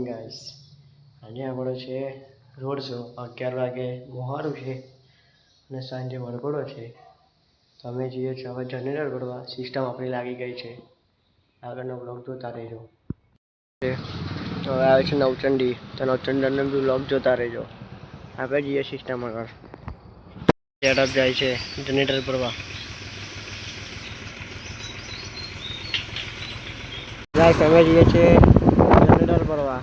Guys આજે આપણો છે રોડ શો 11 વાગે મોહારું છે અને સાંજે વરઘોડો છે. તો અમે જઈએ છીએ હવે જનરેટર કરવા. સિસ્ટમ આપણી લાગી ગઈ છે. આગળનો બ્લોગ જોતા રહેજો. તો હવે આવે છે નવચંડી, તો નવચંડીનો બ્લોગ જોતા રહેજો. આપણે જઈએ સિસ્ટમ આગળ. સેટઅપ જાય છે જનરેટર કરવા. ગાઈસ અમે જઈએ છીએ જનરેટર ભરવા.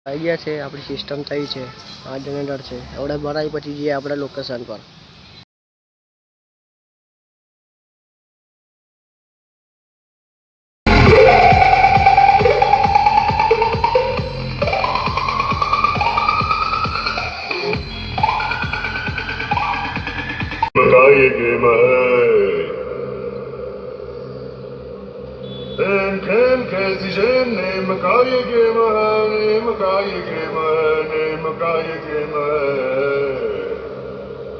આવી ગયા છે, આપણી સિસ્ટમ થઈ છે. આ જનરેટર છે. આપણે ભરાઈ પછી જઈએ આપણે લોકેશન પર. Makaye Ken Kasi Jene Makaye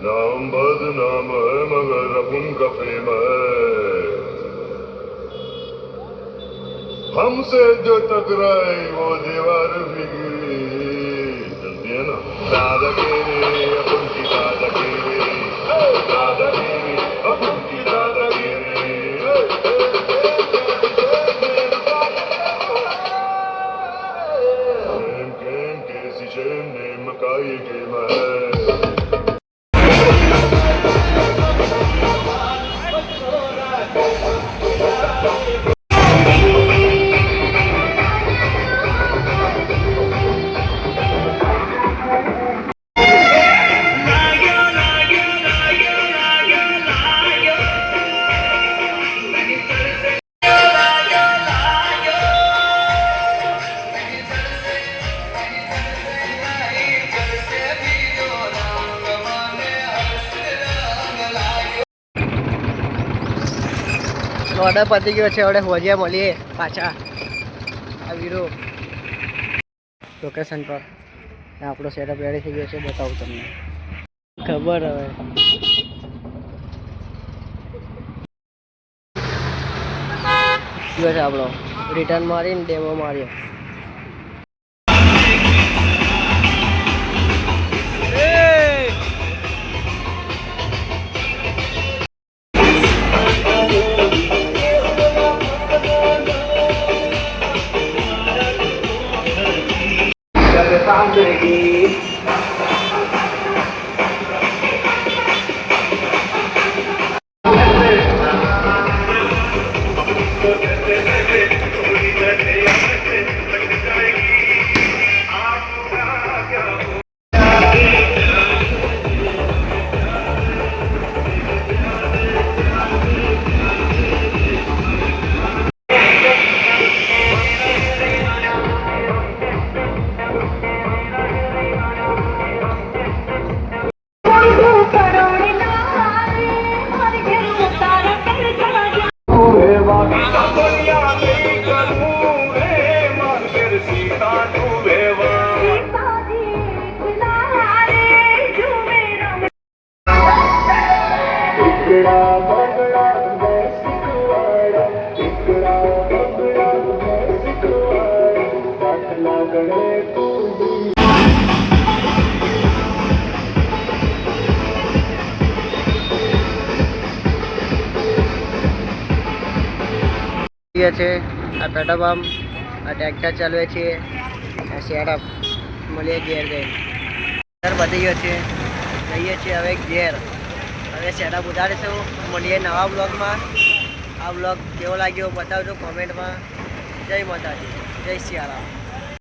Naam badnaam hai magar apun ka fame hai. हमसे जो टकराए वो दीवार बिगड़ी. जल्दी है ना. दादागिरी अपन की दादागिरी. दादागिरी अपन की दादागिरी. कैसी जैन मकाई के मैं. ઓર્ડર પતી ગયો છે. આપણે હોજિયા મળીએ પાછા આ વીરો લોકેશન પર. આપણો સેટઅપ રેડી થઈ ગયો છે, બતાવું તમને. ખબર હવે ગયો છે આપણો. રિટર્ન મારીને ડેમો માર્યો. છે આ પેટ્રોલ પંપ, આ ટ્રેક્ટર ચાલવે છે, આ સેટઅપ મળીએ ઘેર જઈને. પતી ગયો છે, જઈએ છીએ હવે ઘેર. હવે સેટઅપ ઉતારીશું. મળીએ નવા બ્લોગમાં. આ બ્લોગ કેવો લાગ્યો બતાવજો કોમેન્ટમાં. જય માતાજી, જય સિયારામ.